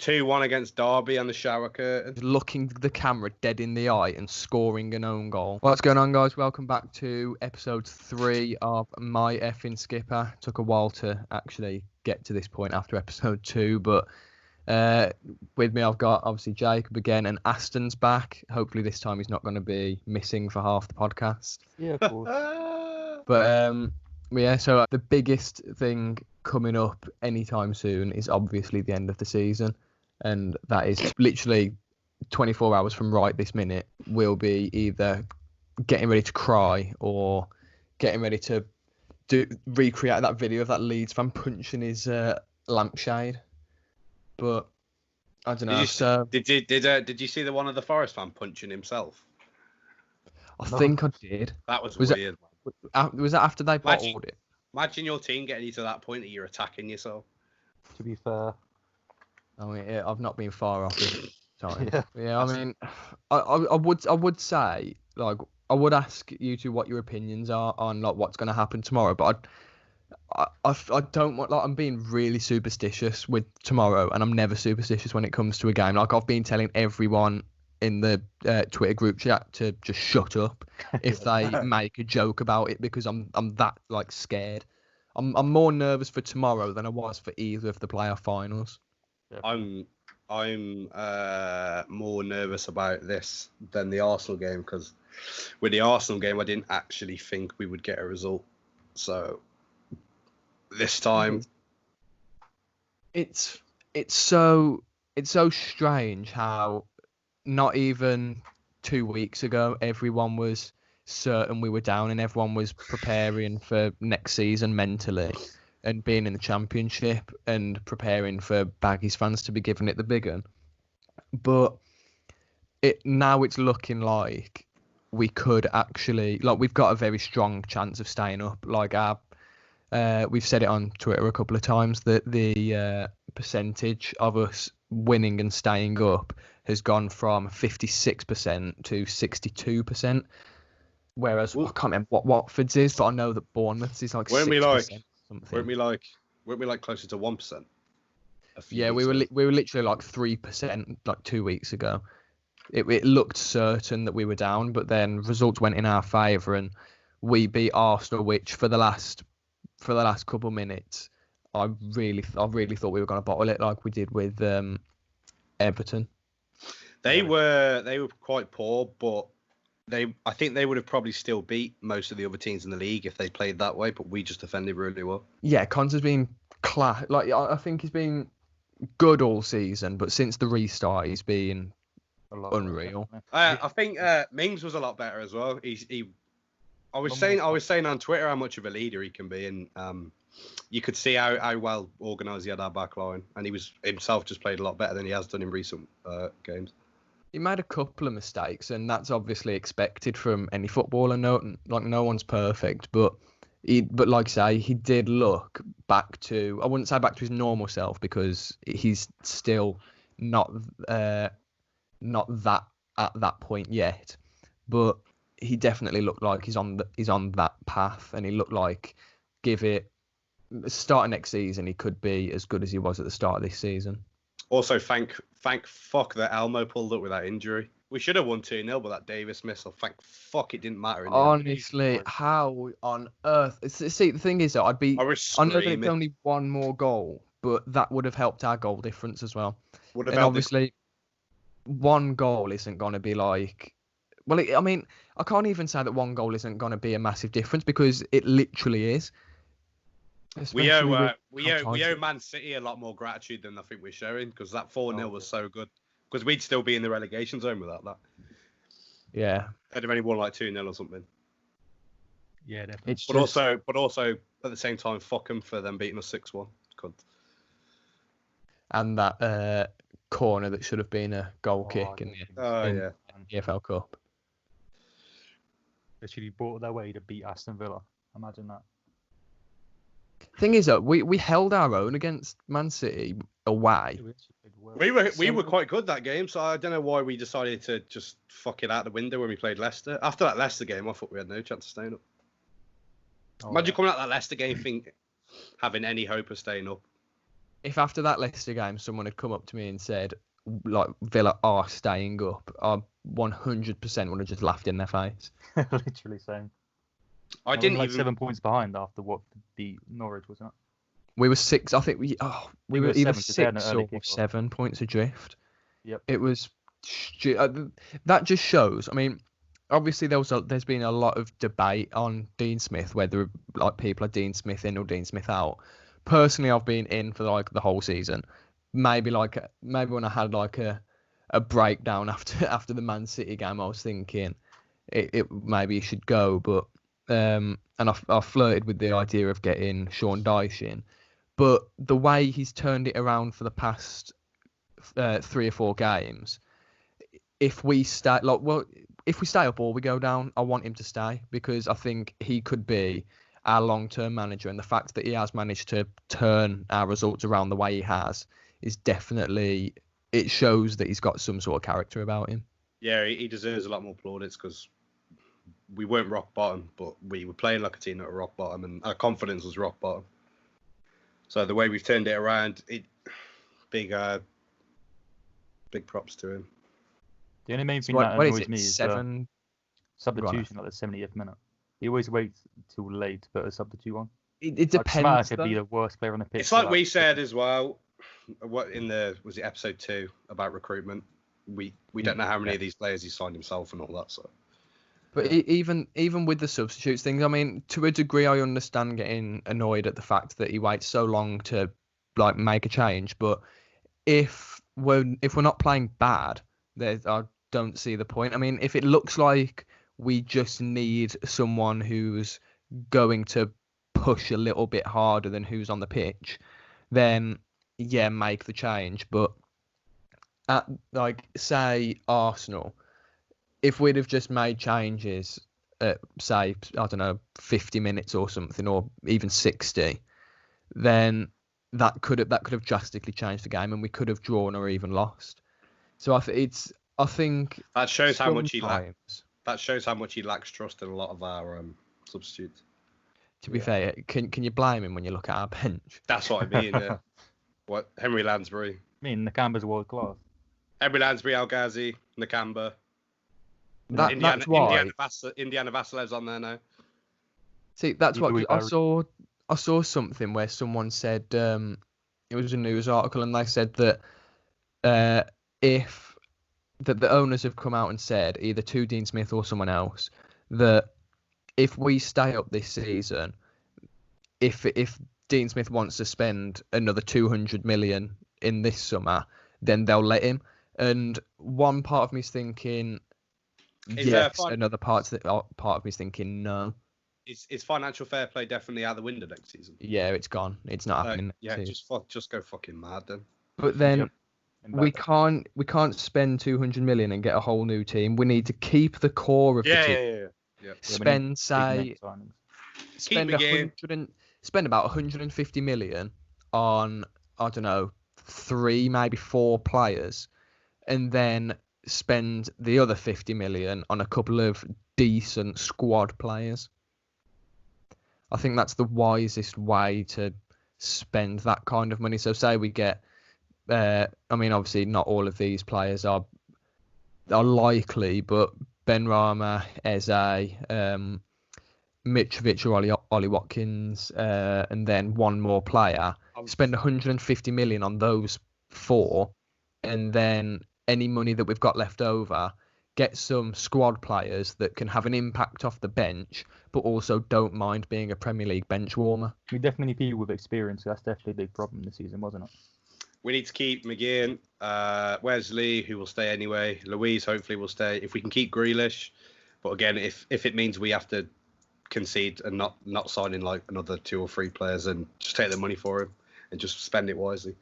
2-1 against Derby on the shower curtain. Looking the camera dead in the eye and scoring an own goal. What's going on, guys? Welcome back to episode 3 of My Effin Skipper. Took a while to actually get to this point after episode 2, but with me I've got obviously Jacob again, and Aston's back. Hopefully this time he's not going to be missing for half the podcast. Yeah, of course. But yeah, so the biggest thing coming up anytime soon is obviously the end of the season. And that is literally 24 hours from right this minute. We'll be either getting ready to cry or getting ready to recreate that video of that Leeds fan punching his lampshade. But I don't know. Did you see the one of the Forest fan punching himself? I think I did. That was weird. Was that after they bottled it? Imagine your team getting you to that point that you're attacking yourself. To be fair. Oh yeah, I've not been far off this time. Yeah. I mean, I would say, like, I would ask you two what your opinions are on like what's going to happen tomorrow, but I don't want, like, I'm being really superstitious with tomorrow, and I'm never superstitious when it comes to a game. Like, I've been telling everyone in the Twitter group chat to just shut up if they make a joke about it, because I'm that like scared. I'm more nervous for tomorrow than I was for either of the playoff finals. I'm more nervous about this than the Arsenal game, because with the Arsenal game I didn't actually think we would get a result. So this time it's so strange how not even 2 weeks ago everyone was certain we were down and everyone was preparing for next season mentally and being in the Championship and preparing for Baggies fans to be giving it the big one. But now it's looking like we could actually, like, we've got a very strong chance of staying up. Like, we've said it on Twitter a couple of times that the percentage of us winning and staying up has gone from 56% to 62%. Whereas I can't remember what Watford's is, but I know that Bournemouth's is like 6%. Weren't we like closer to 1%? Yeah, we were literally like 3% like 2 weeks ago. It looked certain that we were down, but then results went in our favour and we beat Arsenal, which for the last couple minutes, I really thought we were going to bottle it like we did with Everton. They were quite poor, but I think they would have probably still beat most of the other teams in the league if they played that way, but we just defended really well. Yeah, Cons has been class. Like, I think he's been good all season, but since the restart, he's been unreal. I think Mings was a lot better as well. I was saying on Twitter how much of a leader he can be, and you could see how well organised he had our back line, and he was himself just played a lot better than he has done in recent games. He made a couple of mistakes, and that's obviously expected from any footballer. No one's perfect, but like I say, he did look back to, I wouldn't say back to his normal self, because he's still not that at that point yet. But he definitely looked like he's on that path, and he looked like start of next season he could be as good as he was at the start of this season. Also, thank fuck that Elmo pulled up with that injury. We should have won 2-0, but that Davis missile, thank fuck it didn't matter. Honestly, how on earth? See, the thing is, though, I know that it's only one more goal, but that would have helped our goal difference as well. And obviously, one goal isn't going to be like... Well, I mean, I can't even say that one goal isn't going to be a massive difference, because it literally is. We owe Man City a lot more gratitude than I think we're showing, because that 4-0 was so good. Because we'd still be in the relegation zone without that. Yeah. They'd have only won like 2-0 or something. Yeah, definitely. But also at the same time, fuck them for them beating us 6-1. Good. And that corner that should have been a goal kick in the EFL Cup. Literally brought their way to beat Aston Villa. Imagine that. Thing is, though, we held our own against Man City away. We were quite good that game, so I don't know why we decided to just fuck it out the window when we played Leicester. After that Leicester game, I thought we had no chance of staying up. Imagine coming out that Leicester game having any hope of staying up. if after that Leicester game someone had come up to me and said like Villa are staying up, I 100% would have just laughed in their face. Literally same. I And didn't we're like even. 7 points behind after what beat Norwich, wasn't it? We were 6. I think we we were were either 7 'cause they had an 6 early or kickoff. 7 points adrift. Yep. It was that just shows. I mean, obviously there's been a lot of debate on Dean Smith, whether like people are Dean Smith in or Dean Smith out. Personally, I've been in for like the whole season. Maybe when I had like a breakdown after the Man City game, I was thinking it maybe he should go, but and I flirted with the idea of getting Sean Dyche in, but the way he's turned it around for the past 3 or 4 games, if we stay up or we go down, I want him to stay because I think he could be our long-term manager, and the fact that he has managed to turn our results around the way he has is definitely, it shows that he's got some sort of character about him. Yeah, he deserves a lot more plaudits because we weren't rock bottom, but we were playing like a team that were rock bottom, and our confidence was rock bottom. So the way we've turned it around, big props to him. The only main thing What that is annoys it? me is 7. substitution at the 70th minute. He always waits till late to put a substitute on. It Like, depends. Smatter could though. be the worst player on the pitch. It's for like that. we said as well. What was it episode 2 about recruitment? We don't know how many of these players he signed himself and all that. So, But even with the substitutes things, I mean, to a degree, I understand getting annoyed at the fact that he waits so long to like make a change. But if we're not playing bad, I don't see the point. I mean, if it looks like we just need someone who's going to push a little bit harder than who's on the pitch, then yeah, make the change. But at like say Arsenal, if we'd have just made changes at say, I don't know, 50 minutes or something, or even 60, then that could have drastically changed the game, and we could have drawn or even lost. So I think that shows how much he lacks. sometimes, That shows how much he lacks trust in a lot of our substitutes. to be fair, can you blame him when you look at our bench? That's what I mean. Yeah. What Henry Lansbury, I mean, Nakamba's world class. Henry Lansbury, El Ghazi, Nakamba. That's why. Indiana Vasilev's on there now. See, that's He's what always I saw something where someone said it was a news article, and they said that if the owners have come out and said, either to Dean Smith or someone else, that if we stay up this season, if Dean Smith wants to spend another 200 million in this summer, then they'll let him. And one part of me's thinking yes, another part of me's thinking no. Is financial fair play definitely out the window next season? Yeah, it's gone. It's not happening next Yeah, season. just go fucking mad then. But then Yep. we can't spend 200 million and get a whole new team. We need to keep the core of the team. Yeah. Spend say spend McGinn. spend about 150 million on, I don't know, 3 maybe 4 players, and then spend the other 50 million on a couple of decent squad players. I think that's the wisest way to spend that kind of money. So say we get, I mean, obviously not all of these players are likely, but Benrahma, Eze, Mitrovic or Ollie Watkins, and then one more player. Spend 150 million on those 4, and then any money that we've got left over, get some squad players that can have an impact off the bench, but also don't mind being a Premier League bench warmer. We definitely need people with experience. That's definitely a big problem this season, wasn't it? We need to keep McGinn, Wesley, who will stay anyway. Louise hopefully will stay. If we can keep Grealish, but again, if it means we have to concede and not sign in like another 2 or 3 players, and just take the money for him and just spend it wisely.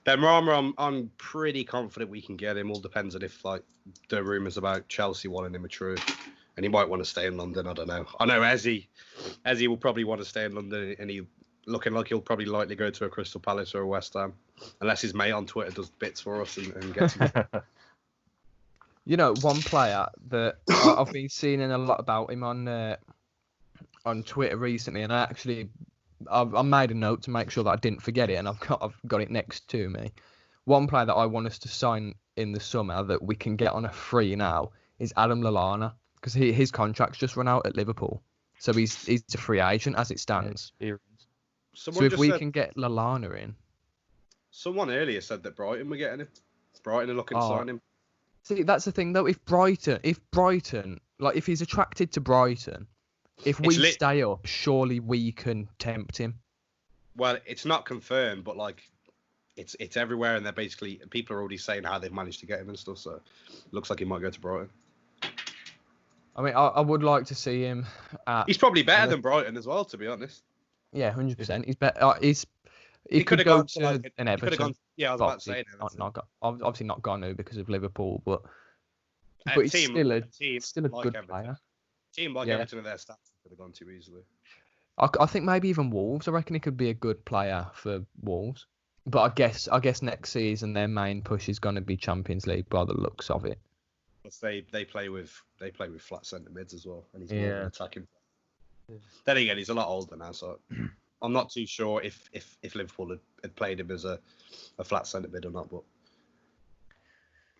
Ben Rama, I'm pretty confident we can get him. All depends on if like the rumours about Chelsea wanting him are true, and he might want to stay in London. I don't know. I know Eze will probably want to stay in London, and he looking like he'll probably likely go to a Crystal Palace or a West Ham, unless his mate on Twitter does bits for us and gets him. You know, one player that I've been seeing a lot about him on Twitter recently, and I actually I made a note to make sure that I didn't forget it, and I've got it next to me. One player that I want us to sign in the summer that we can get on a free now is Adam Lallana, because his contract's just run out at Liverpool, so he's a free agent as it stands. So if we can get Lallana in. Someone earlier said that Brighton were getting him. Brighton are looking to sign him. See, that's the thing though. If Brighton, like if he's attracted to Brighton, if we stay up, surely we can tempt him. Well, it's not confirmed, but like it's everywhere, and they're basically people are already saying how they've managed to get him and stuff. So it looks like he might go to Brighton. I mean, I would like to see him. He's probably better than Brighton as well, to be honest. Yeah, 100%. He's better. He could have go gone to an Everton. I was about to say obviously not gone now because of Liverpool, but he's still a good player. Team like Everton and their stats could have gone too easily. I think maybe even Wolves. I reckon he could be a good player for Wolves. But I guess next season their main push is going to be Champions League by the looks of it. They play with flat centre mids as well, and he's more of an attacking. Then again, he's a lot older now, so I'm not too sure if Liverpool had played him as a flat centre mid or not. But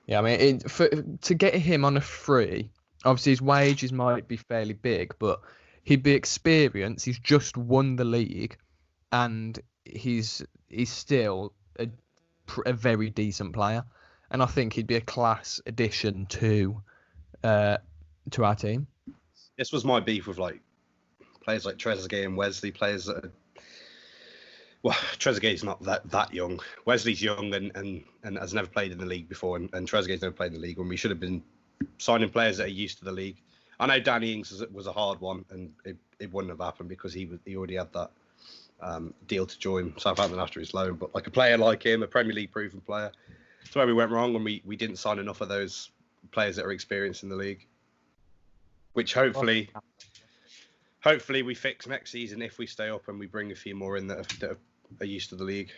yeah, I mean, to get him on a free, obviously his wages might be fairly big, but he'd be experienced. He's just won the league, and he's still a very decent player, and I think he'd be a class addition to our team. This was my beef with like players like Trezeguet and Wesley, players that are, well, Trezeguet's not that young. Wesley's young and has never played in the league before, and Trezeguet's never played in the league when we should have been signing players that are used to the league. I know Danny Ings was a hard one, and it wouldn't have happened because he already had that deal to join Southampton after his loan. But like a player like him, a Premier League proven player, that's where we went wrong when we didn't sign enough of those players that are experienced in the league, which hopefully we fix next season if we stay up and we bring a few more in that are used to the league.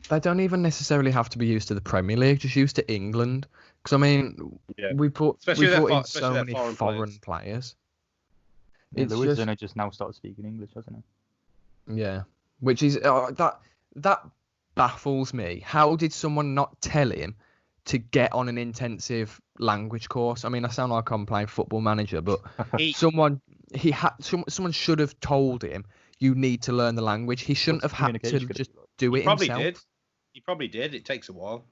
They don't even necessarily have to be used to the Premier League, just used to England. Because I mean, we put in so many foreign players. Yeah, Lewis just now started speaking English, hasn't he? Yeah, which is that baffles me. How did someone not tell him to get on an intensive language course? I mean, I sound like I'm playing Football Manager, but someone should have told him you need to learn the language. He shouldn't have had to just do it himself. He probably did. It takes a while.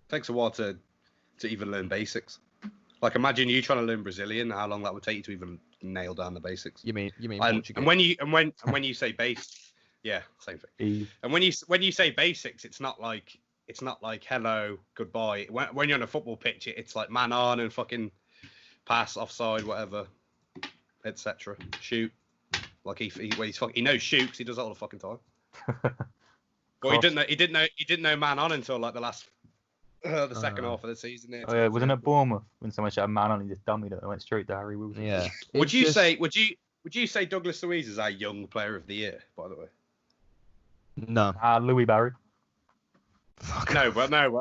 It takes a while to even learn basics. Like imagine you trying to learn Brazilian, how long that would take you to even nail down the basics. You mean Portuguese? And when you say base, yeah, same thing. And when you say basics, it's not like hello, goodbye. When you're on a football pitch, it's like man on and fucking pass, offside, whatever, etc. Shoot. Like he knows shoot because he does that all the fucking time. But he didn't know man on until like the last the second half of the season. Oh yeah, wasn't it Bournemouth when someone shot a man on, he just dummied it and went straight to Harry Wilson? Yeah. Would you say Douglas Luiz is our young player of the year, by the way? No. Louis Barry. Fuck. No,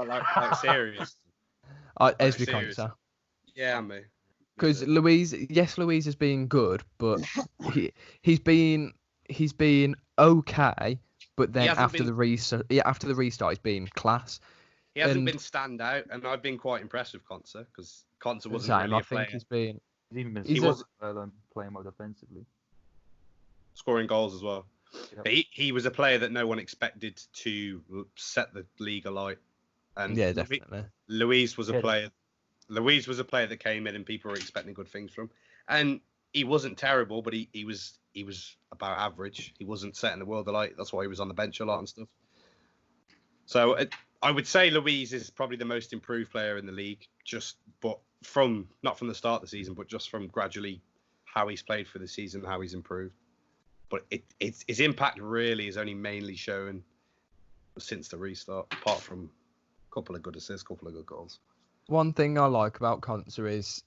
like serious. Esri Konsa. Yeah, me. Because Luiz has been good, but he's been okay. But then after the restart, he's been class. He hasn't been standout, and I've been quite impressed with Konsa because Konsa wasn't really a player. He's even been playing more defensively, scoring goals as well. Yep. But he was a player that no one expected to set the league alight. And yeah, definitely. Luiz was a player that came in and people were expecting good things from. And he wasn't terrible, but he was about average. He wasn't setting the world alight. That's why he was on the bench a lot and stuff. So I would say Luiz is probably the most improved player in the league, not from the start of the season, but just from gradually how he's played for the season, how he's improved. But his impact really is only mainly shown since the restart, apart from a couple of good assists, a couple of good goals. One thing I like about Konsa is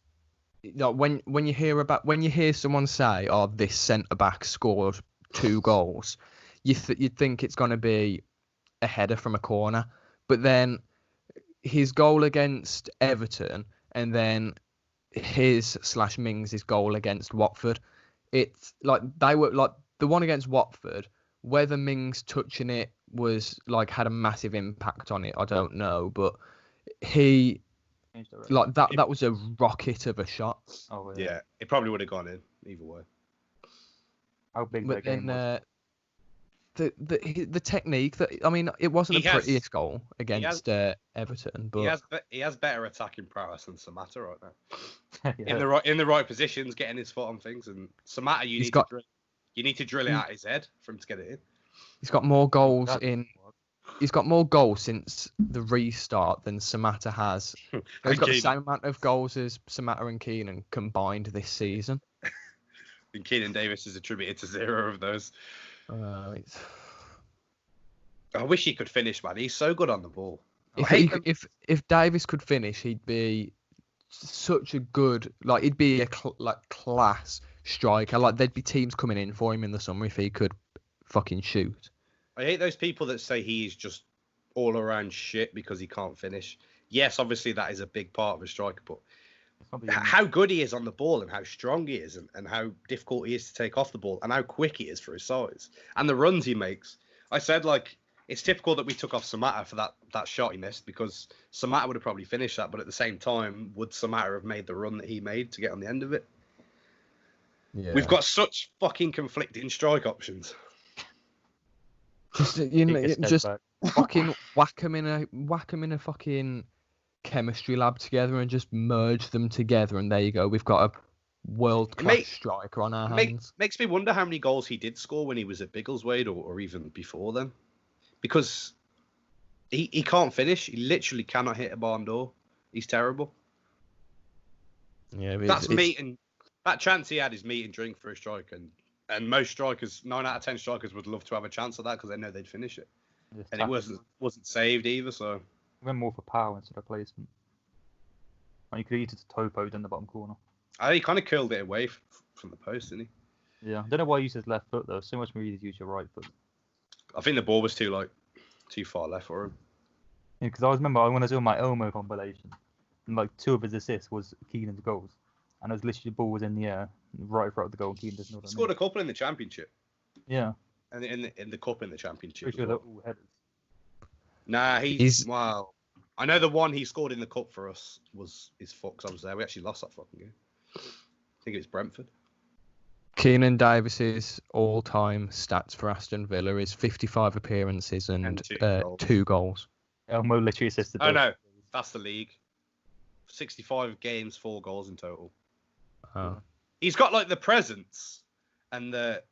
when you hear someone say, "Oh, this centre back scored 2 goals," you'd think it's going to be a header from a corner, but then his goal against Everton and then his /Mings' goal against Watford, it's like they were like the one against Watford, whether Mings touching it was like had a massive impact on it, I don't know, but he like that was a rocket of a shot. Oh Yeah, it probably would have gone in either way. How big But that game was. The technique that it wasn't the prettiest goal against Everton, but he has better attacking prowess than Samatta right now. Yeah. In the right positions, getting his foot on things, and Samatta you need to drill it out his head for him to get it in. He's got more goals He's got more goals since the restart than Samatta has. He's got the same amount of goals as Samatta and Keenan combined this season. And Keenan Davis is attributed to 0 of those. I wish he could finish, man. He's so good on the ball. If Davis could finish, he'd be such a good, like he'd be a class striker. Like there'd be teams coming in for him in the summer if he could fucking shoot. I hate those people that say he's just all around shit because he can't finish. Yes, obviously that is a big part of a striker, but how good he is on the ball and how strong he is and how difficult he is to take off the ball and how quick he is for his size and the runs he makes. I said, like, it's typical that we took off Samatta for that shot he missed because Samatta would have probably finished that, but at the same time, would Samatta have made the run that he made to get on the end of it? Yeah. We've got such fucking conflicting strike options. Just fucking whack them in a fucking chemistry lab together and just merge them together, and there you go. We've got a world-class striker on our hands. Makes me wonder how many goals he did score when he was at Biggleswade or even before then, because he can't finish. He literally cannot hit a barn door. He's terrible. Yeah, that chance he had is meat and drink for a striker, and most strikers, 9 out of 10 strikers, would love to have a chance at that because they know they'd finish it. And it wasn't saved either, so. Went more for power instead of placement. Like you could have used it to Topo in the bottom corner. He kind of curled it away from the post, didn't he? Yeah, I don't know why he used his left foot though. So much more easy to use your right foot. I think the ball was too far left for him. Yeah, because I remember when I was doing my Elmo compilation, and like 2 of his assists was Keenan's goals, and it was literally the ball was in the air, right throughout the goal. And Keenan doesn't know what I mean. Scored a couple in the championship. Yeah. And in the cup in the championship. Pretty sure they're all headers. Nah, he's wow. I know the one he scored in the cup for us was his foot because I was there. We actually lost that fucking game. I think it was Brentford. Keenan Davis's all-time stats for Aston Villa is 55 appearances and 2 goals. Elmo literally assisted. Oh no, that's the league. 65 games, 4 goals in total. Oh. He's got like the presence and the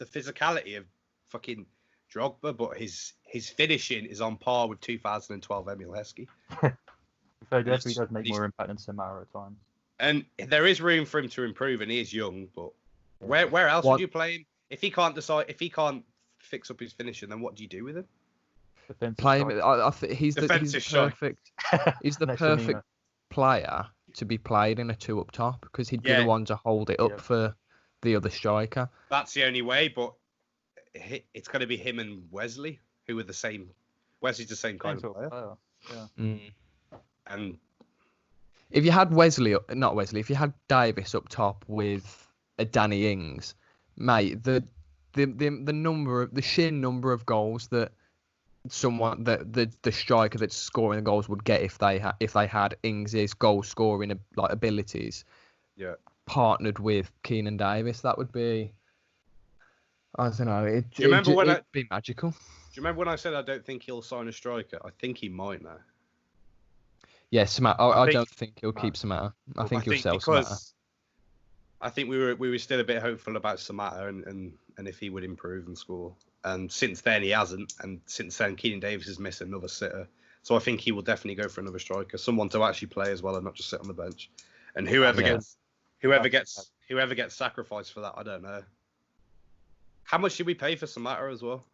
physicality of fucking Drogba, but his finishing is on par with 2012 Emil Heskey. So definitely does make more impact than Samatta at times. And there is room for him to improve, and he is young. But where else would you play him if he can't fix up his finishing? Then what do you do with him? Play him. I think he's the perfect. He's the perfect player to be played in a 2 up top because he'd be the one to hold it up for the other striker. That's the only way, but it's going to be him and Wesley, who are the same. Wesley's the same kind of player. Yeah. Mm. And if you had if you had Davis up top with a Danny Ings, mate, the sheer number of goals that the striker that's scoring the goals would get if they had Ings's goal scoring abilities, partnered with Keenan Davis, that would be. I don't know. It'd be magical. Do you remember when I said I don't think he'll sign a striker? I think he might now. Yes, I don't think he'll keep Samatta. I think he'll sell Samatta. I think we were still a bit hopeful about Samatta and if he would improve and score. And since then he hasn't. And since then Keenan Davis has missed another sitter. So I think he will definitely go for another striker, someone to actually play as well and not just sit on the bench. And whoever gets sacrificed for that, I don't know. How much should we pay for Samatta as well?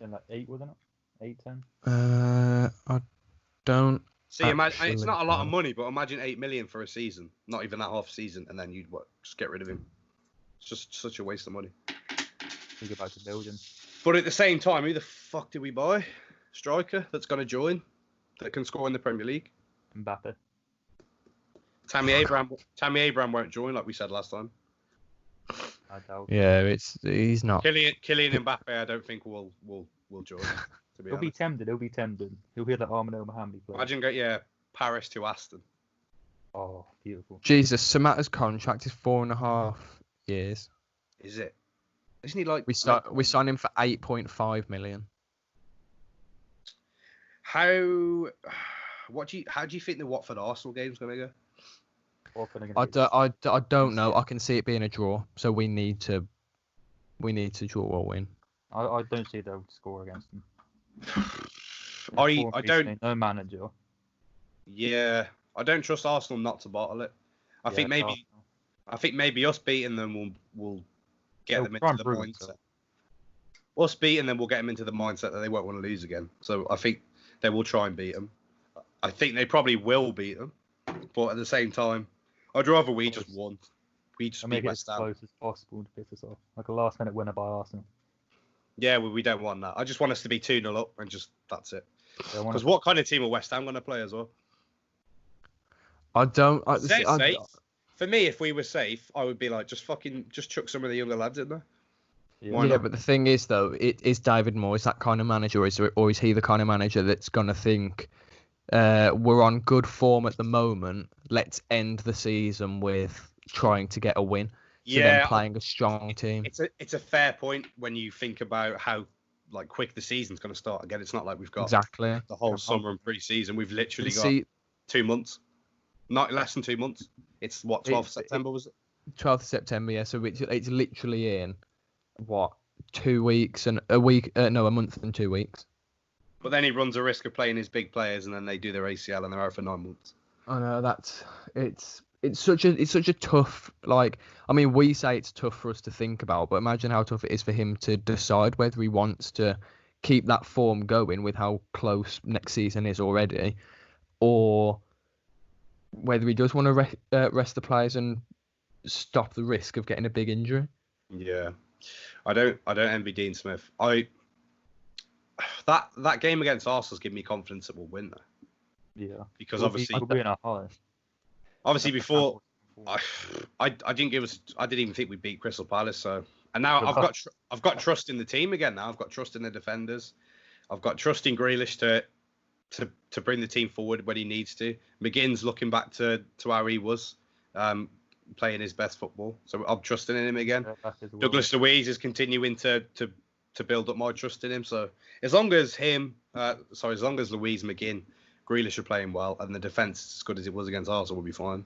Like 8, wasn't it? 8, 10. I don't. See, imagine it's not a lot of money, but imagine 8 million for a season, not even that half season, and then you'd just get rid of him. It's just such a waste of money. Think about to build him. But at the same time, who the fuck did we buy? Striker that's going to join, that can score in the Premier League. Mbappe. Tammy Abraham won't join, like we said last time. I doubt. Yeah, he's not. Kylian Mbappe, I don't think will join. To be He'll be honest, tempted. He'll be tempted. He'll hear that Armando Mohamed play. imagine Paris to Aston. Oh, beautiful. Jesus, Samatta's contract is 4.5 years. Is it? Isn't he like? We signed him for 8.5 million. How do you think the Watford Arsenal game's gonna go? I don't know. I can see it being a draw, so we need to draw or win. I don't see they'll score against them. I don't. No manager. Yeah, I don't trust Arsenal not to bottle it. I think maybe us beating them will get them into the mindset. Us beating them will get them into the mindset that they won't want to lose again. So I think they will try and beat them. I think they probably will beat them, but at the same time, I'd rather we just won. We just make beat it as West Ham. close as possible to piss us off, like a last-minute winner by Arsenal. Yeah, we don't want that. I just want us to be 2-0 up and just that's it. Yeah, Because what kind of team are West Ham going to play as well? Safe. For me, if we were safe, I would be like, just chuck some of the younger lads in there. Yeah, but the thing is, though, is David Moyes that kind of manager, or is he the kind of manager that's going to think, we're on good form at the moment, let's end the season with trying to get a win, then playing a strong team? It's a fair point when you think about how quick the season's going to start. Again, it's not like we've got exactly the whole summer and pre-season. We've literally got 2 months, not less than 2 months. It's what, 12th September, was it? 12th September, yeah. So it's literally in, 2 weeks and a week, a month and 2 weeks. But then he runs a risk of playing his big players, and then they do their ACL and they're out for 9 months. I know it's such a tough, we say it's tough for us to think about, but imagine how tough it is for him to decide whether he wants to keep that form going with how close next season is already, or whether he does want to rest the players and stop the risk of getting a big injury. Yeah, I don't envy Dean Smith. That game against Arsenal's given me confidence that we'll win there. Yeah, because obviously before I didn't even think we'd beat Crystal Palace. So, and now I've got trust in the team again. Now I've got trust in the defenders. I've got trust in Grealish to bring the team forward when he needs to. McGinn's looking back to how he was playing his best football. So I'm trusting in him again. Douglas Luiz is continuing to build up my trust in him. So as long as Luiz, McGinn, Grealish are playing well, and the defence is as good as it was against Arsenal, we'll be fine.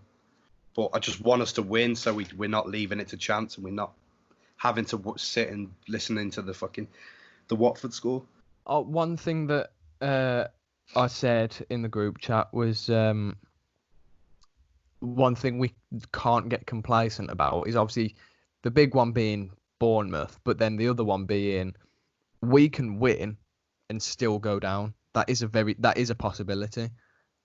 But I just want us to win, so we're not leaving it to chance, and we're not having to sit and listening to the Watford score. One thing that I said in the group chat was one thing we can't get complacent about is obviously the big one being Bournemouth, but then the other one being we can win and still go down. That is a possibility,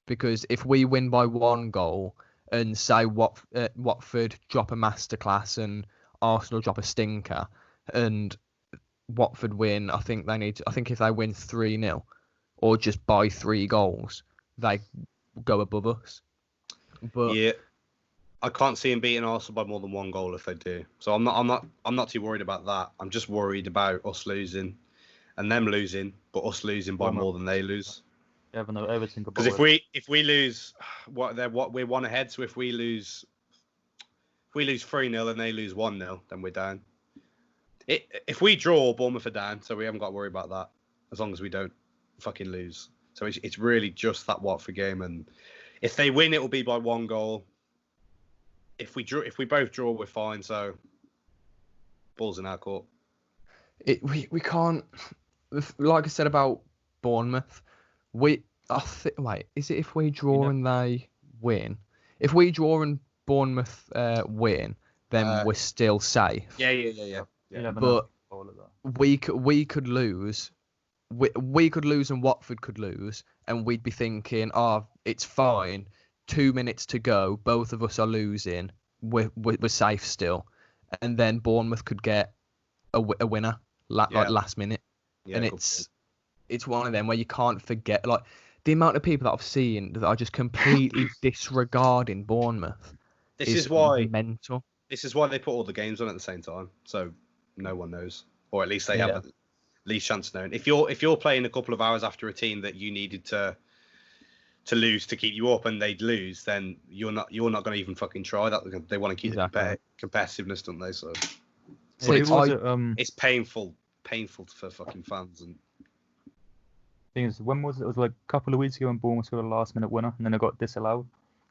because if we win by 1 goal and say Watford drop a masterclass and Arsenal drop a stinker and Watford win, I think if they win 3-0 or just by 3 goals, they go above us. But yeah, I can't see him beating Arsenal by more than 1 goal if they do. So I'm not too worried about that. I'm just worried about us losing and them losing, but us losing by more than they lose. Yeah, but no, Everton. Because if we lose, we're 1 ahead. So if we lose 3-0 and they lose 1-0, then we're down. If we draw, Bournemouth are down, so we haven't got to worry about that as long as we don't fucking lose. So it's really just that Watford game, and if they win, it will be by 1 goal. If we both draw, we're fine. So balls in our court. We can't, like I said about Bournemouth. Wait, is it if we draw and they win? If we draw and Bournemouth win, then we're still safe. Yeah. But we could lose. We could lose and Watford could lose, and we'd be thinking, it's fine. 2 minutes to go, both of us are losing. We're safe still, and then Bournemouth could get a winner last minute, and it's one of them where you can't forget the amount of people that I've seen that are just completely disregarding Bournemouth. This is why mental. This is why they put all the games on at the same time, so no one knows, or at least they have the least chance of knowing. If you're playing a couple of hours after a team that you needed to lose to keep you up, and they'd lose, then you're not going to even fucking try that. They want to keep the competitiveness, don't they? So it's painful for fucking fans. And thing is, when was it? It was like a couple of weeks ago when Bournemouth scored a last-minute winner, and then it got disallowed.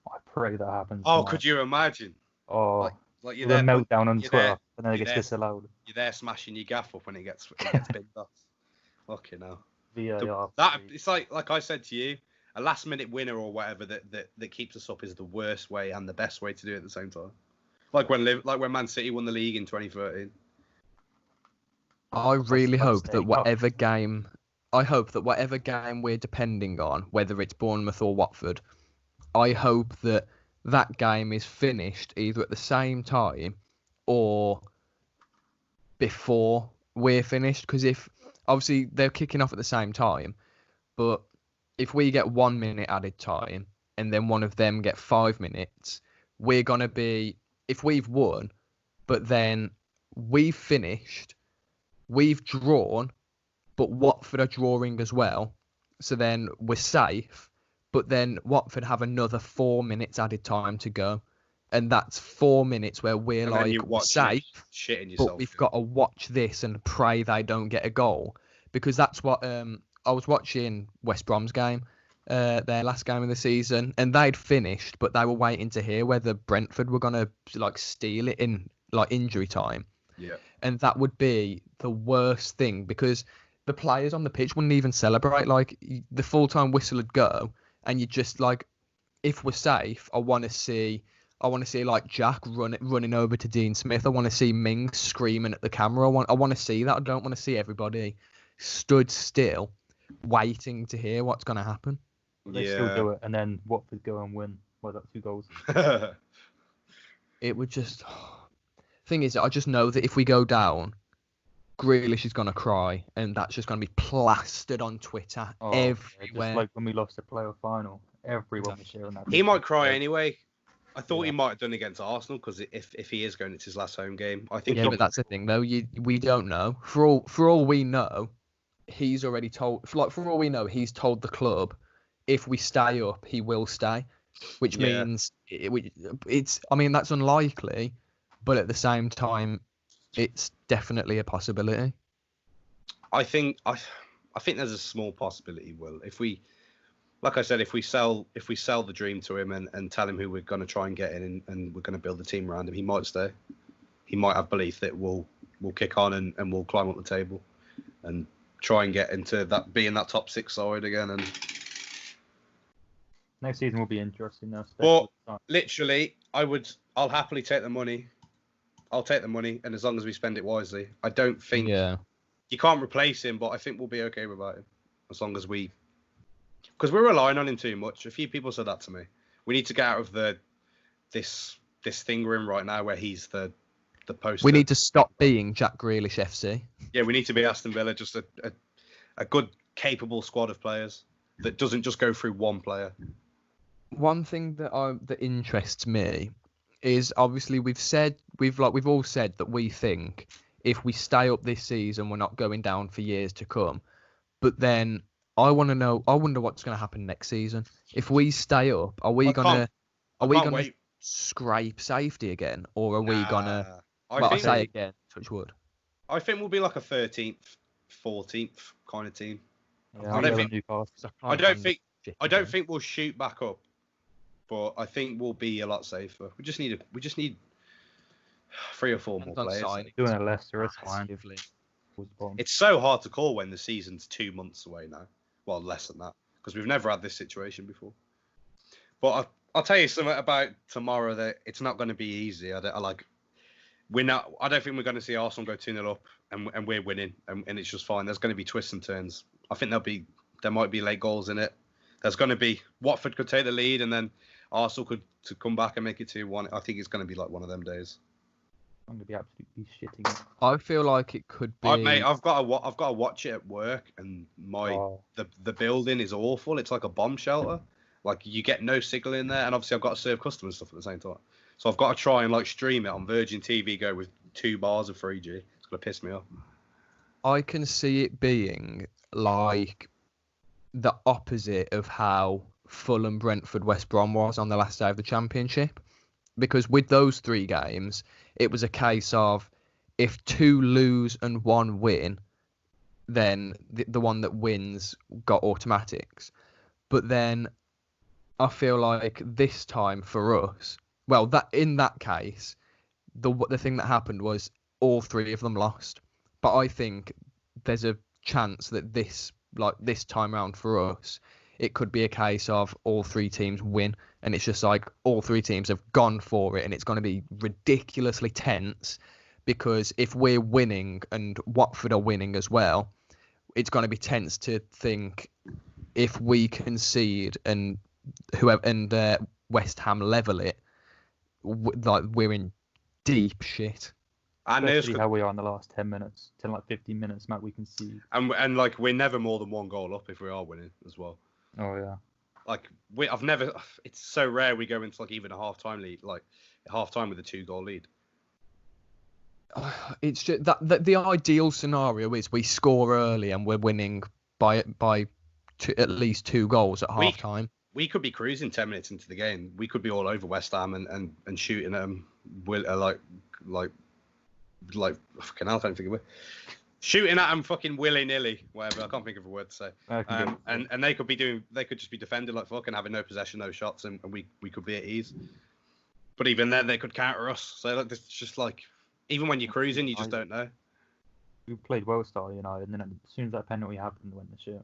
I pray that happens. Oh, could you imagine? Oh, like you're the there, meltdown on Twitter, there, and then it gets disallowed. You're there smashing your gaff up when it gets binned off. Fucking hell. VAR. It's like I said to you, a last-minute winner or whatever that keeps us up is the worst way and the best way to do it at the same time. Like when Man City won the league in 2013. I really hope that whatever game we're depending on, whether it's Bournemouth or Watford, I hope that game is finished either at the same time or before we're finished. Because if obviously they're kicking off at the same time, but if we get 1 minute added time and then one of them get 5 minutes, we're gonna be, if we've won, but then we've finished, we've drawn, but Watford are drawing as well, so then we're safe. But then Watford have another 4 minutes added time to go, and that's 4 minutes where we're safe, but we've got to watch this and pray they don't get a goal, because that's what I was watching West Brom's game, their last game of the season, and they'd finished, but they were waiting to hear whether Brentford were gonna steal it in injury time. Yeah, and that would be the worst thing, because the players on the pitch wouldn't even celebrate. The full-time whistle would go, and you just if we're safe, I want to see Jack running over to Dean Smith. I want to see Mings screaming at the camera. I want to see that. I don't want to see everybody stood still, waiting to hear what's going to happen. They still do it, and then Watford go and win by 2 goals. It would just. Thing is, I just know that if we go down, Grealish is going to cry, and that's just going to be plastered on Twitter everywhere. Just like when we lost the playoff final, everyone was sharing that. He might cry anyway. I thought he might have done against Arsenal, because if he is going, it's his last home game. I think. Yeah, but that's the thing, though. We don't know. For all we know, he's already told. For all we know, he's told the club, if we stay up, he will stay, which means it's. I mean, that's unlikely, but at the same time, it's definitely a possibility. I think there's a small possibility. Will, if we, like I said, if we sell the dream to him and tell him who we're going to try and get in, and we're going to build a team around him, he might stay. He might have belief that we'll kick on and we'll climb up the table and try and get into that, being that top 6 side again. And next season will be interesting now. But literally, I'll happily take the money. I'll take the money, and as long as we spend it wisely. I don't think you can't replace him, but I think we'll be okay without him, as long as because we're relying on him too much. A few people said that to me. We need to get out of this thing we're in right now, where he's the poster. We need to stop being Jack Grealish FC. Yeah, we need to be Aston Villa, just a good, capable squad of players that doesn't just go through one player. One thing that interests me is, obviously we've all said that we think if we stay up this season, we're not going down for years to come. But then I wonder what's going to happen next season. If we stay up, are we going to scrape safety again, or are we going to? I say again, touch wood. I think we'll be like a 13th, 14th kind of team. Yeah, I don't think we'll shoot back up, but I think we'll be a lot safer. We just need 3 or 4 more players. Doing a Leicester, it's fine. It's so hard to call when the season's 2 months away now. Well, less than that, because we've never had this situation before. But I'll tell you something about tomorrow, that it's not going to be easy. I don't think we're going to see Arsenal go 2-0 up and we're winning, and it's just fine. There's going to be twists and turns. I think there might be late goals in it. There's going to be Watford could take the lead, and then Arsenal could come back and make it 2-1. I think it's going to be like one of them days. I'm going to be absolutely shitting. I feel like it could be. Mate, I've got to watch it at work, and the building is awful. It's like a bomb shelter. Like, you get no signal in there, and obviously I've got to serve customers stuff at the same time. So I've got to try and like stream it on Virgin TV Go with 2 bars of 3G. It's gonna piss me off. I can see it being like the opposite of how Fulham, Brentford, West Brom was on the last day of the Championship. Because with those 3 games, it was a case of if 2 lose and 1 win, then the one that wins got automatics. But then I feel like this time for us, well, that in that case, the thing that happened was all 3 of them lost. But I think there's a chance that this time round for us, it could be a case of all 3 teams win, and it's just like all 3 teams have gone for it, and it's going to be ridiculously tense, because if we're winning and Watford are winning as well, it's going to be tense to think if we concede and West Ham level it, like we're in deep shit. And Especially how we are in the last 10 minutes, 10 like 15 minutes, Matt, we can see. And like we're never more than 1 goal up if we are winning as well. Oh yeah. Like I've never. It's so rare we go into like even a half-time lead, like half-time with a 2-goal lead. It's just that the ideal scenario is we score early and we're winning by at least 2 goals at half-time. We could be cruising 10 minutes into the game. We could be all over West Ham and shooting at them. Like fucking hell, I can't think of it. Shooting at them fucking willy-nilly, whatever. I can't think of a word to say. And they could just be defending like fuck and having no possession, no shots, and we could be at ease. But even then, they could counter us. So like, it's just like, even when you're cruising, you just don't know. We played well style, and then as soon as that penalty happened, went the shit.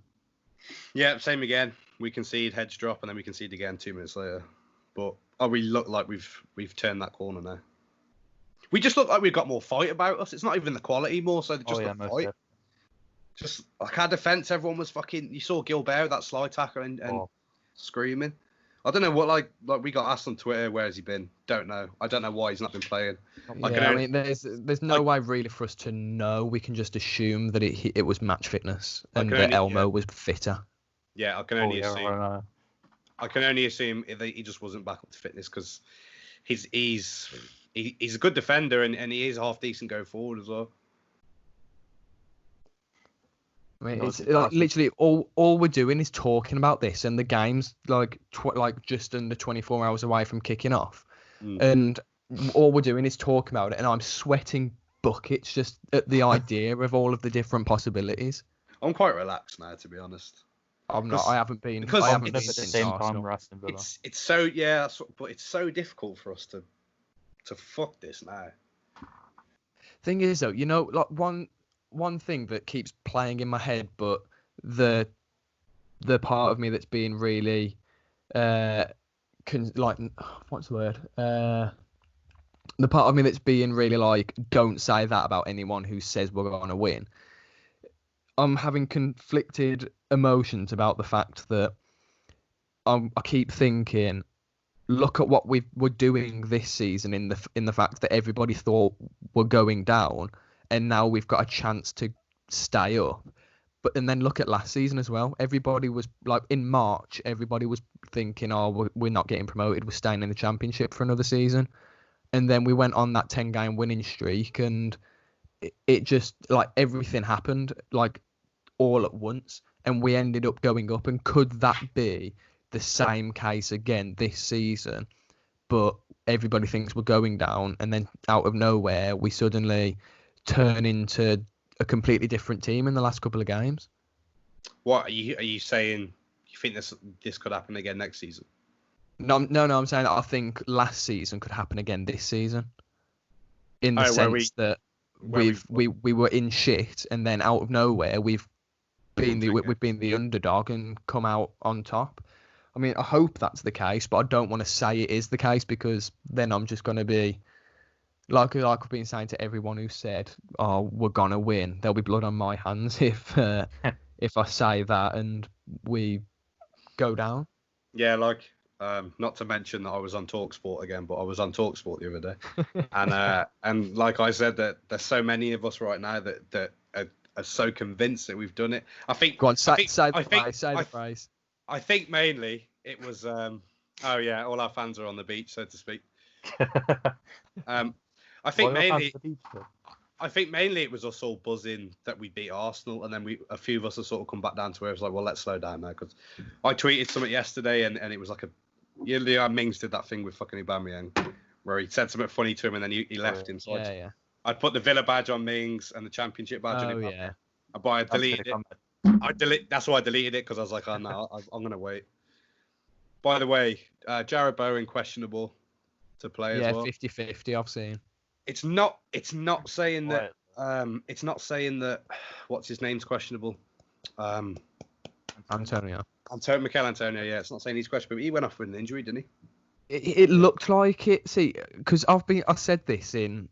Yeah, same again. We concede, heads drop, and then we concede again 2 minutes later. But we look like we've turned that corner now. We just look like we've got more fight about us. It's not even the quality more, so just the fight. Definitely. Just like our defence, everyone was fucking. You saw Gilbert, that slide tackle, and screaming. I don't know what like we got asked on Twitter, where has he been? Don't know. I don't know why he's not been playing. I mean, there's no way really for us to know. We can just assume that it was match fitness and that Elmo was fitter. Yeah, I can only assume. I can only assume that he just wasn't back up to fitness, because he's a good defender and he is half decent going forward as well. I mean, it's like literally all we're doing is talking about this, and the game's like just under 24 hours away from kicking off, and all we're doing is talking about it, and I'm sweating buckets just at the idea of all of the different possibilities. I'm quite relaxed now, to be honest. I'm not. I haven't been. Because I haven't been at the same time we're Aston Villa. It's so but it's so difficult for us to fuck this now. Thing is though, like one thing that keeps playing in my head, but the part of me that's being really what's the word? The part of me that's being really like, don't say that about anyone who says we're going to win. I'm having conflicted emotions about the fact that I keep thinking, look at what we're doing this season in the fact that everybody thought we're going down, and now we've got a chance to stay up. And then look at last season as well. Everybody was like, in March, everybody was thinking, oh, we're not getting promoted, we're staying in the Championship for another season. And then we went on that 10-game winning streak, and it just, like, everything happened like all at once, and we ended up going up. And could that be the same case again this season, but everybody thinks we're going down, and then out of nowhere we suddenly turn into a completely different team in the last couple of games? What are you saying? You think this could happen again next season? No, I'm saying that I think last season could happen again this season, in the sense that we were in shit, and then out of nowhere we've been the underdog and come out on top. I mean, I hope that's the case, but I don't want to say it is the case, because then I'm just going to be like I've been saying to everyone who said, "Oh, we're gonna win." There'll be blood on my hands if I say that and we go down. Yeah, like not to mention that I was on TalkSport again, but I was on TalkSport the other day, and like I said, that there's so many of us right now that are so convinced that we've done it. I think. Go on, say the phrase. I think mainly it was, all our fans are on the beach, so to speak. I think Why not mainly. the beach, though? I think mainly it was us all buzzing that we beat Arsenal, and then a few of us have sort of come back down to where it was like, well, let's slow down now, because I tweeted something yesterday, and it was like Mings did that thing with fucking Aubameyang, where he said something funny to him, and then he left him. So I put the Villa badge on Mings and the Championship badge on him. Yeah. But I deleted it. That's why I deleted it, because I was like, oh no, I'm gonna wait. By the way, Jared Bowen questionable to play as well. Yeah, 50-50 I've seen. It's not saying that. It's not saying that. What's his name's questionable? Antonio. Mikel Antonio. Yeah, it's not saying he's questionable. But he went off with an injury, didn't he? It looked like it. See, because I said this in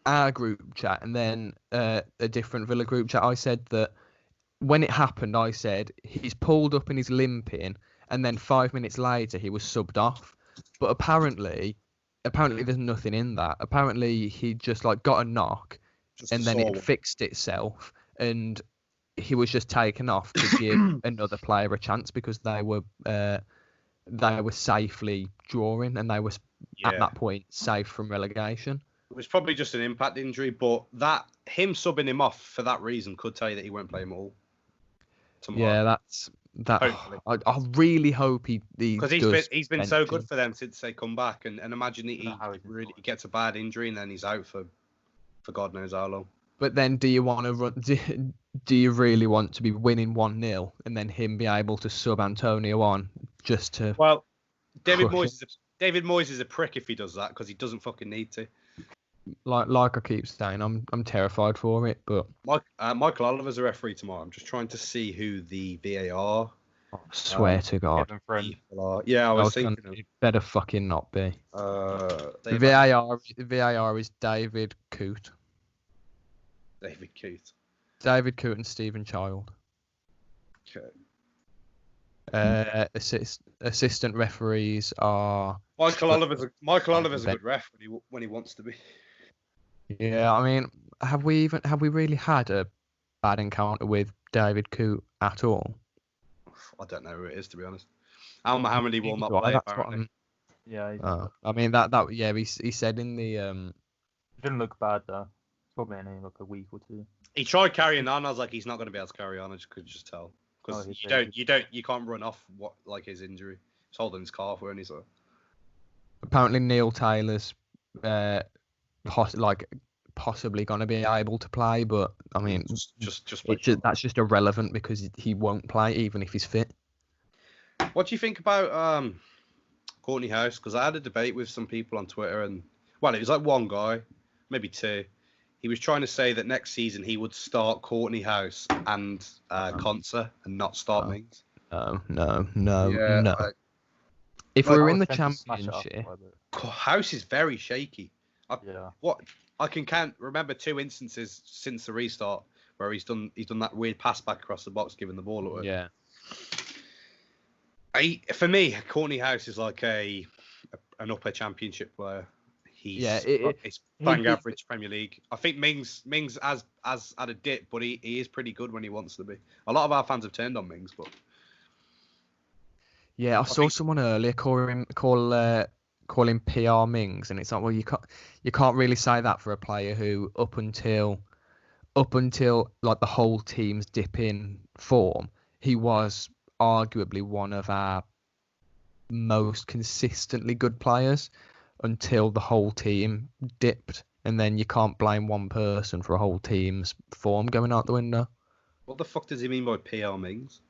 our group chat, and then a different Villa group chat. I said that when it happened, I said he's pulled up and he's limping, and then 5 minutes later he was subbed off. But apparently there's nothing in that. Apparently he just like got a knock, and then it fixed itself, and he was just taken off to give another player a chance, because they were safely drawing, and they were at that point safe from relegation. It was probably just an impact injury, but him subbing him off for that reason could tell you that he won't play him all tomorrow. Yeah, that. I really hope he because he's been so good for them since they come back, and imagine that he gets a bad injury and then he's out for God knows how long. But then, do you want to run? Do you really want to be winning 1-0 and then him be able to sub Antonio on just to? Well, David Moyes is a prick if he does that, because he doesn't fucking need to. Like I keep saying, I'm terrified for it. But Michael Oliver's a referee tomorrow. I'm just trying to see who the VAR. I swear to God. Yeah, I was thinking. It better fucking not be. VAR is David Coote. David Coote and Stephen Child. Okay. Assistant referees are Michael Oliver's a good ref when he wants to be. Yeah, I mean, have we really had a bad encounter with David Coote at all? I don't know who it is, to be honest. Al Mohammadi will not play, apparently. Yeah. I mean he said in the It didn't look bad though. Probably only like a week or two. He tried carrying on. I was like, he's not going to be able to carry on. I could just tell, because you can't run off his injury. He's holding his calf, weren't he? So apparently Neil Taylor's possibly going to be able to play, but I mean, that's just irrelevant, because he won't play even if he's fit. What do you think about Courtney House? Because I had a debate with some people on Twitter, and it was like one guy, maybe two. He was trying to say that next season he would start Courtney House and Konsa and not start Mings. No. If we were in the Championship, House is very shaky. I can remember 2 instances since the restart where he's done that weird pass back across the box, giving the ball away. Yeah. For me, Courtney House is like an upper Championship player. It's bang average Premier League. I think Mings has had a dip, but he is pretty good when he wants to be. A lot of our fans have turned on Mings, but I saw someone earlier call him PR Mings, and it's like, well, you can't really say that for a player who up until like the whole team's dip in form, he was arguably one of our most consistently good players until the whole team dipped, and then you can't blame one person for a whole team's form going out the window. What the fuck does he mean by PR Mings?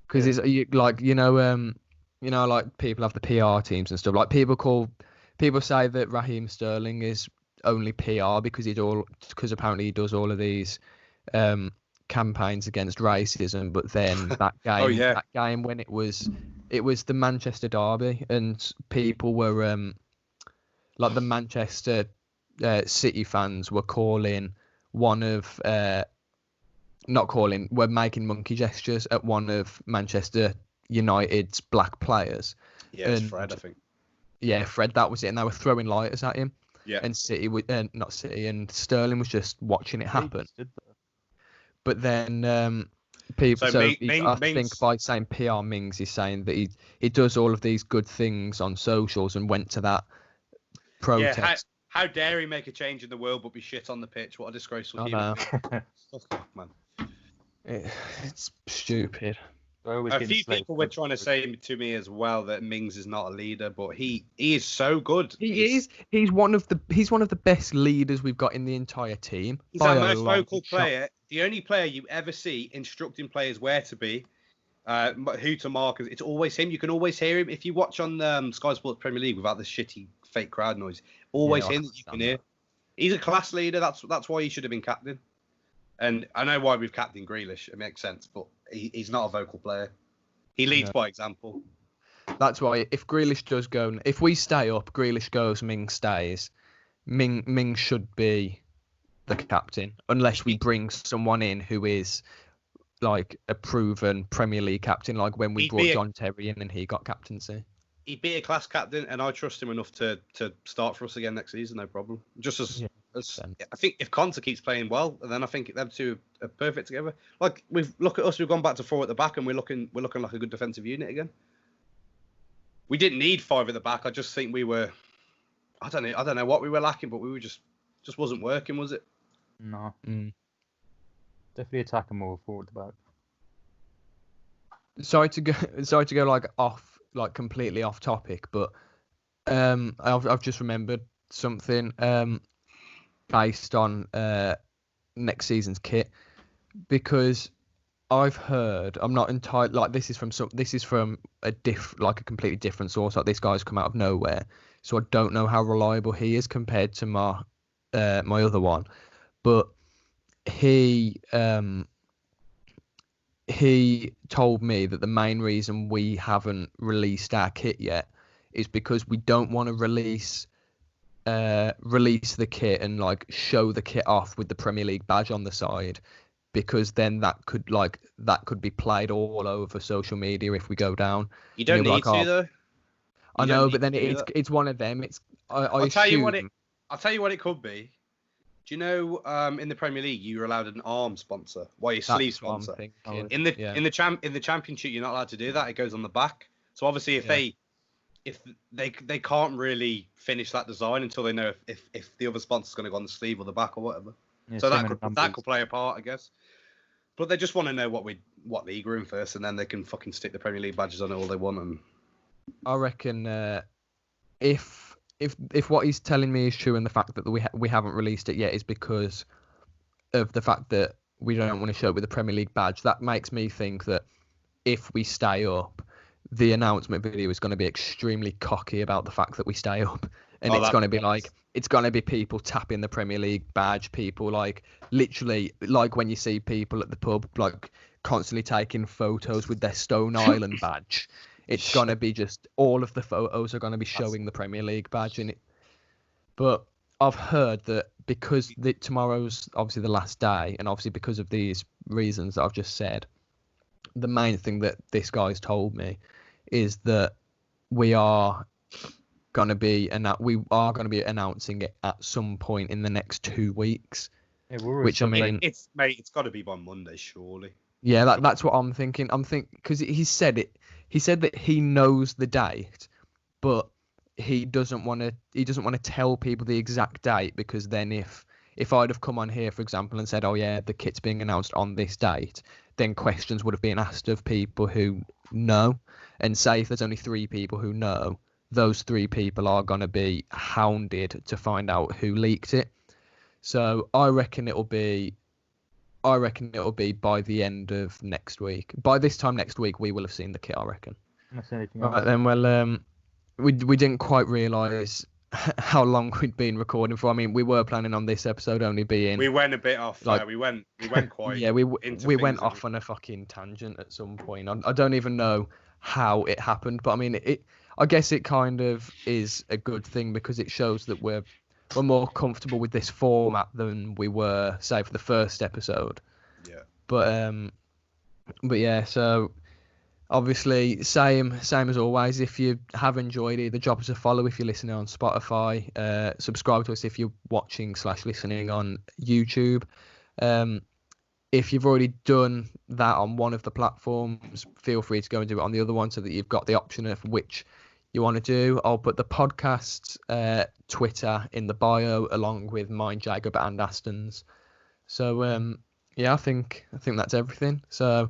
Because it's like like people have the PR teams and stuff. Like people say that Raheem Sterling is only PR because apparently he does all of these campaigns against racism. But then that game, that game when it was the Manchester derby, and people were like the Manchester City fans were calling were making monkey gestures at one of Manchester United's black players. Yeah, it's Fred, I think. Yeah, Fred, that was it. And they were throwing lighters at him. Yeah. And and Sterling was just watching it happen. But then people, I think by saying PR Mings, he's saying that he does all of these good things on socials and went to that protest. How dare he make a change in the world but be shit on the pitch? What a disgraceful I human know. being. Fuck off, man. It's stupid. A few people were trying to say to me as well that Mings is not a leader, but he is so good. He is. He's one of the best leaders we've got in the entire team. He's our most vocal player. The only player you ever see instructing players where to be, who to mark. It's always him. You can always hear him if you watch on Sky Sports Premier League without the shitty fake crowd noise. Always him that you can hear. He's a class leader. That's why he should have been captain. And I know why we've captained Grealish. It makes sense, but he's not a vocal player. He leads by example. That's why if Grealish does go, if we stay up, Grealish goes, Ming stays. Ming should be the captain, unless we bring someone in who is like a proven Premier League captain, like when we brought John Terry in and he got captaincy. He'd be a class captain, and I trust him enough to start for us again next season, no problem. Just as I think if Conte keeps playing well, then I think them two are perfect together. Like look at us, we've gone back to 4 at the back, and we're looking like a good defensive unit again. We didn't need 5 at the back. I just think we were. I don't know what we were lacking, but we were just wasn't working, was it? No. Definitely attacking more forward at the back. Sorry to go like completely off topic, but I've just remembered something based on next season's kit, because I've heard, I'm not entirely like this is from a completely different source. Like this guy's come out of nowhere, so I don't know how reliable he is compared to my other one, but he told me that the main reason we haven't released our kit yet is because we don't want to release the kit and like show the kit off with the Premier League badge on the side, because then that could be played all over social media if we go down. You don't need to though. I know, but then it's one of them. I'll tell you what it could be. Do you know in the Premier League you're allowed an arm sponsor, your sleeve sponsor? In the Championship you're not allowed to do that. It goes on the back. So obviously if they can't really finish that design until they know if the other sponsor's going to go on the sleeve or the back or whatever. Yeah, so that could play a part, I guess. But they just want to know what league we're in first, and then they can fucking stick the Premier League badges on it all they want. And I reckon if what he's telling me is true, and the fact that we haven't released it yet is because of the fact that we don't want to show it with the Premier League badge, that makes me think that if we stay up, the announcement video is going to be extremely cocky about the fact that we stay up, and it's going to be people tapping the Premier League badge, people like literally like when you see people at the pub like constantly taking photos with their Stone Island badge. It's going to be just all of the photos are going to be showing the Premier League badge in it. But I've heard that because tomorrow's obviously the last day, and obviously because of these reasons that I've just said, the main thing that this guy's told me is that we are going to be announcing it at some point in the next 2 weeks. Yeah, which I mean, it's got to be by Monday, surely. Yeah, that's what I'm thinking. Because he said it. He said that he knows the date, but he doesn't want to tell people the exact date, because then if I'd have come on here, for example, and said, oh yeah, the kit's being announced on this date, then questions would have been asked of people who know. And say if there's only 3 people who know, those 3 people are going to be hounded to find out who leaked it. So I reckon it'll be by the end of next week. By this time next week, we will have seen the kit, I reckon. Right then, well, we didn't quite realise how long we'd been recording for. I mean, we were planning on this episode only being. We went a bit off. We went quite. Yeah, we went off on a fucking tangent at some point. I don't even know how it happened, but I mean, I guess it kind of is a good thing, because it shows that we're more comfortable with this format than we were, say, for the first episode. Yeah. But yeah, so obviously same as always. If you have enjoyed it, drop us a follow if you're listening on Spotify. Subscribe to us if you're watching/listening on YouTube. If you've already done that on one of the platforms, feel free to go and do it on the other one, so that you've got the option of which you want to do. I'll put the podcast's Twitter in the bio along with mine, Jacob, and Aston's. So yeah, I think that's everything. So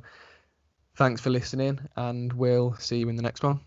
thanks for listening, and we'll see you in the next one.